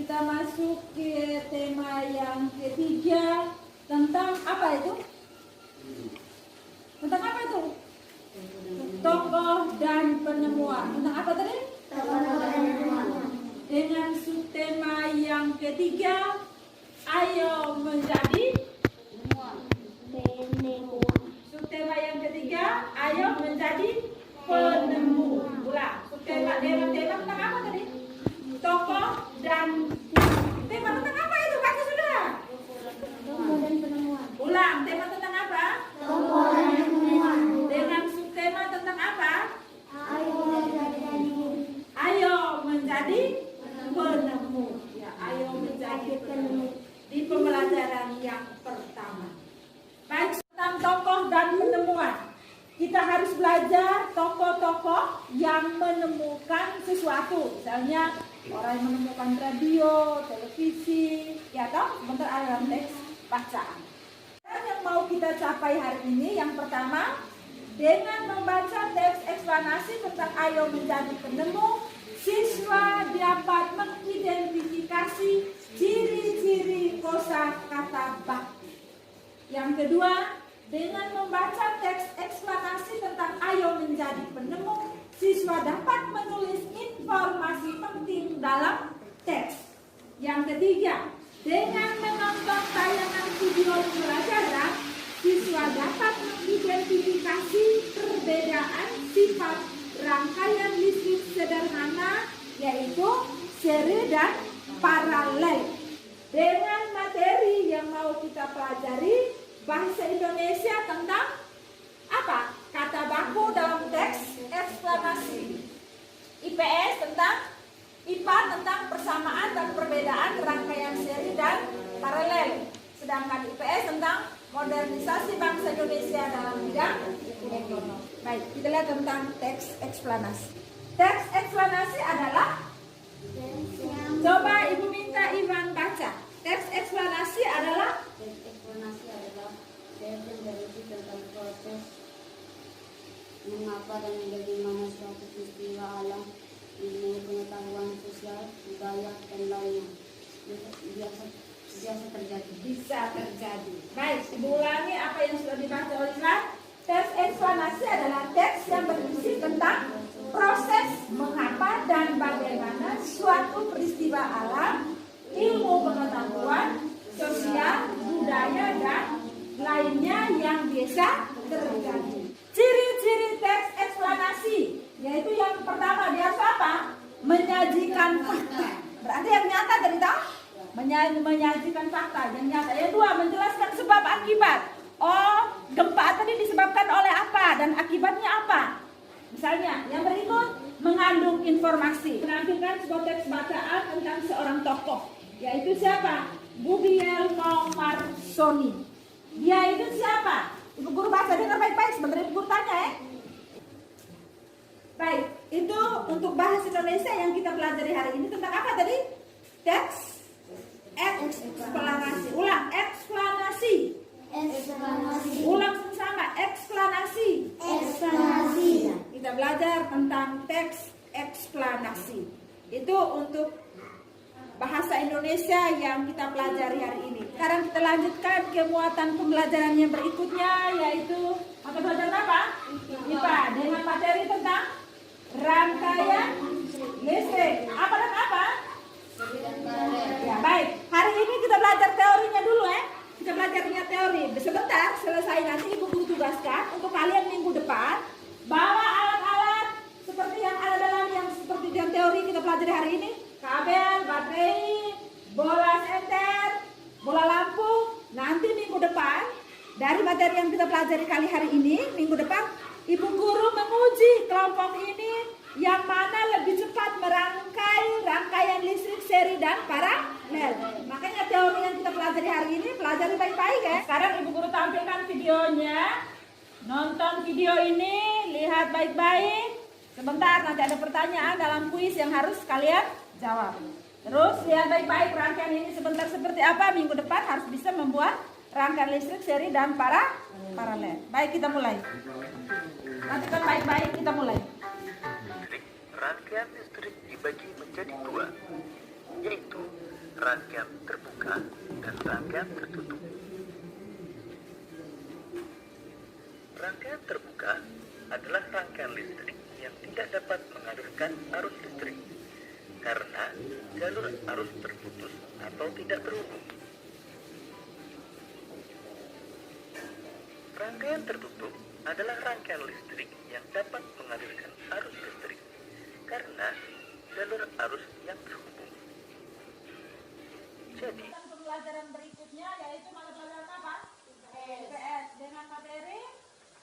kita masuk ke tema yang ketiga tentang apa itu? Tentang apa itu? Tokoh dan penemuan. Tentang apa tadi? Tokoh dan penemuan. Dengan subtema yang ketiga, ayo menjadi Penemu. subtema yang ketiga, ayo menjadi penemu. Ulang. Subtema tema tentang apa tadi? Tokoh dan tema tentang apa itu? Baca sudah. Tokoh dan penemuan. Ulang. Tema tentang apa? Tokoh dan penemuan. Dengan subtema tentang apa? Ayo menjadi Ayo menjadi penemu. Ya, ayo menjadi penemu di pembelajaran yang pertama. Baik, tentang tokoh dan penemuan. Kita harus belajar tokoh-tokoh yang menemukan sesuatu. Misalnya orang yang menemukan radio, televisi, ya toh, sebentar ada dalam teks bacaan. Dan yang mau kita capai hari ini, yang pertama, dengan membaca teks eksplanasi tentang ayo menjadi penemu, siswa dapat mengidentifikasi ciri-ciri kosakata bakti. Yang kedua, dengan membaca teks eksplanasi tentang ayo menjadi penemu, siswa dapat menulis informasi penting dalam teks. Yang ketiga, dengan menonton tayangan video pembelajaran, siswa dapat mengidentifikasi perbedaan sifat rangkaian listrik sederhana, yaitu seri dan paralel. Dengan materi yang mau kita pelajari, bahasa Indonesia tentang apa? Kata baku dalam teks eksplanasi. IPS tentang IPA tentang persamaan dan perbedaan rangkaian seri dan paralel. Sedangkan IPS tentang modernisasi bangsa Indonesia dalam bidang ekonomi. Baik, kita lihat tentang teks eksplanasi. Teks eksplanasi adalah, coba Ibu minta Ivan baca. Teks eksplanasi adalah berisi tentang proses mengapa dan bagaimana suatu peristiwa alam, ilmu pengetahuan sosial, budaya dan lainnya biasa terjadi. Bisa terjadi. Baik, Ibu ulangi apa yang sudah dibaca oleh Ivan. Teks eksplanasi adalah teks yang berisi tentang proses mengapa dan bagaimana suatu peristiwa alam, ilmu pengetahuan sosial, budaya dan lainnya yang biasa terjadi. Ciri-ciri teks eksplanasi, yaitu yang pertama dia harus apa? Menyajikan fakta. Berarti yang nyata dari tahu? Menyajikan fakta yang nyata. Yang kedua, menjelaskan sebab akibat. Oh, gempa tadi disebabkan oleh apa dan akibatnya apa? Misalnya, yang berikut mengandung informasi, menampilkan sebuah teks bacaan tentang seorang tokoh, yaitu siapa? Guglielmo Marconi. Dia itu siapa? Ibu guru baca, dengar baik-baik, sebentar Ibu guru tanya ya. Baik, itu untuk bahasa Indonesia yang kita pelajari hari ini tentang apa tadi? Teks eksplanasi. Ulang, eksplanasi. Ulang sama, eksplanasi. Kita belajar tentang teks eksplanasi. Itu untuk bahasa Indonesia yang kita pelajari hari ini. Sekarang kita lanjutkan ke muatan pembelajaran yang berikutnya, yaitu mata pelajaran apa? IPA dengan materi tentang rangkaian listrik. Apa dan apa? Ya, baik. Hari ini kita belajar teorinya dulu ya. Kita belajarnya teori. Sebentar selesai nanti Ibu guru tugaskan untuk kalian minggu depan bawa alat-alat seperti yang ada dalam yang seperti yang teori kita pelajari hari ini. Kabel, baterai, bola senter, bola lampu. Nanti minggu depan dari materi yang kita pelajari kali hari ini, minggu depan Ibu guru menguji kelompok ini yang mana lebih cepat merangkai rangkaian listrik seri dan paralel. Makanya teori yang kita pelajari hari ini pelajari baik-baik ya. Sekarang Ibu guru tampilkan videonya. Nonton video ini, lihat baik-baik. Sebentar nanti ada pertanyaan dalam kuis yang harus kalian jawab. Terus lihat baik-baik rangkaian ini sebentar seperti apa. Minggu depan harus bisa membuat rangkaian listrik seri dan paralel. Baik, kita mulai. Nantikan baik-baik, kita mulai. Rangkaian listrik dibagi menjadi dua, yaitu rangkaian terbuka dan rangkaian tertutup. Rangkaian terbuka adalah rangkaian listrik yang tidak dapat mengalirkan arus listrik karena jalur arus terputus atau tidak terhubung. Rangkaian tertutup adalah rangkaian listrik yang dapat mengalirkan arus listrik karena jalur arus yang terhubung. Jadi, pembelajaran berikutnya yaitu mata pelajaran apa? IPS dengan materi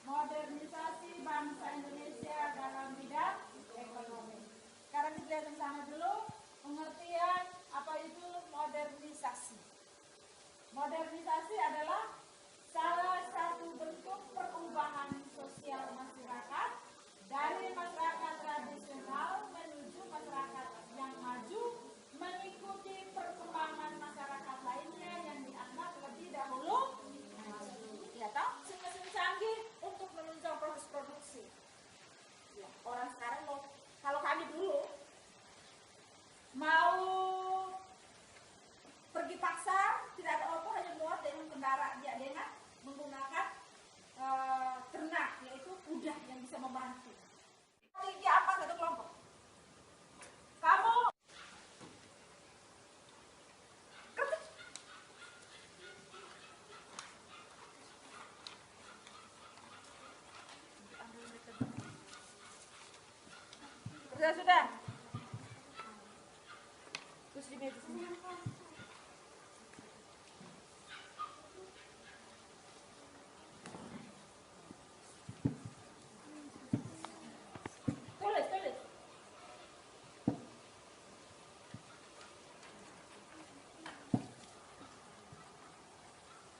modernisasi bangsa Indonesia dalam bidang ekonomi. Sekarang kita lihat bersama dulu pengertian apa itu modernisasi. Modernisasi adalah salah satu bentuk perubahan sosial masyarakat dari masyarakat tradisional menuju masyarakat yang maju mengikuti perkembangan masyarakat lainnya yang dianggap lebih dahulu ya toh mesin canggih untuk menunjang proses produksi. Ya, orang sekarang loh, kalau kami dulu mau pergi pasar tidak ada apa hanya muat dengan kendaraan dia dengan menggunakan ternak yaitu kuda yang bisa membantu. Tinggi apa satu kelompok? Kamu sudah. Terus di meja sini. Tulis.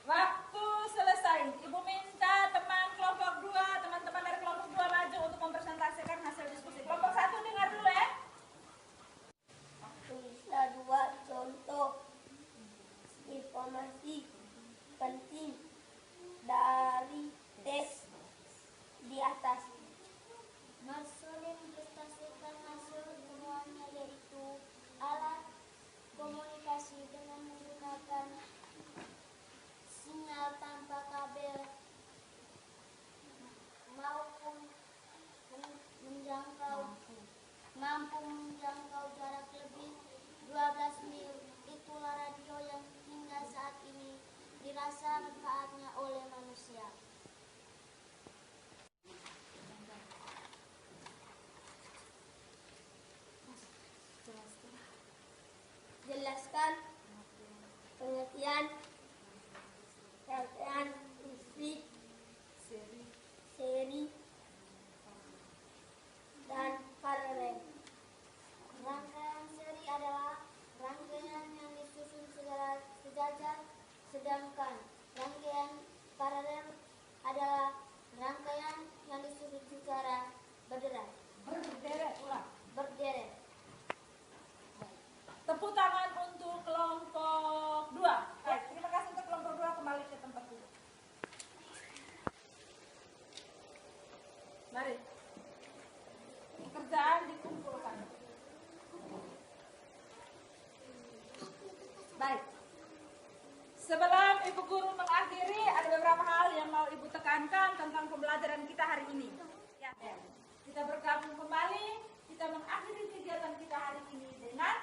Waktu selesai. Ibu minta teman-teman dari kelompok 2 maju untuk mempresentasikan hasil diskusi. Kelompok 1 dengar dulu ya. Tulislah 2 contoh informasi penting dari teks di atas. Marsolin mempresentasikan hasil temuannya yaitu alat komunikasi dengan menggunakan sinyal tanpa kabel mampu menjangkau jarak lebih 12 mil. Itulah radio yang hingga saat ini dirasa manfaatnya oleh manusia. Jelaskan pengertian rangkaian listrik, seri, dan paralel. Rangkaian seri adalah rangkaian yang disusun secara sejajar, sedangkan rangkaian paralel adalah rangkaian yang disusun secara berderet. Tepuk tangan untuk kelompok 2. Baik, terima kasih untuk kelompok 2 kembali ke tempat dulu. Mari. Pekerjaan dikumpulkan. Baik. Sebelum Ibu Guru mengakhiri, ada beberapa hal yang mau Ibu tekankan tentang pembelajaran kita hari ini. Ya, kita bergabung kembali, kita mengakhiri kegiatan kita hari ini dengan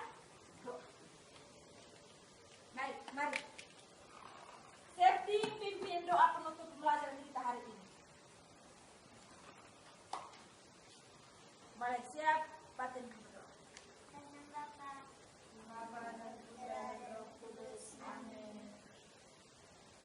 doa. Baik, mari. Safety pimpin doa penutup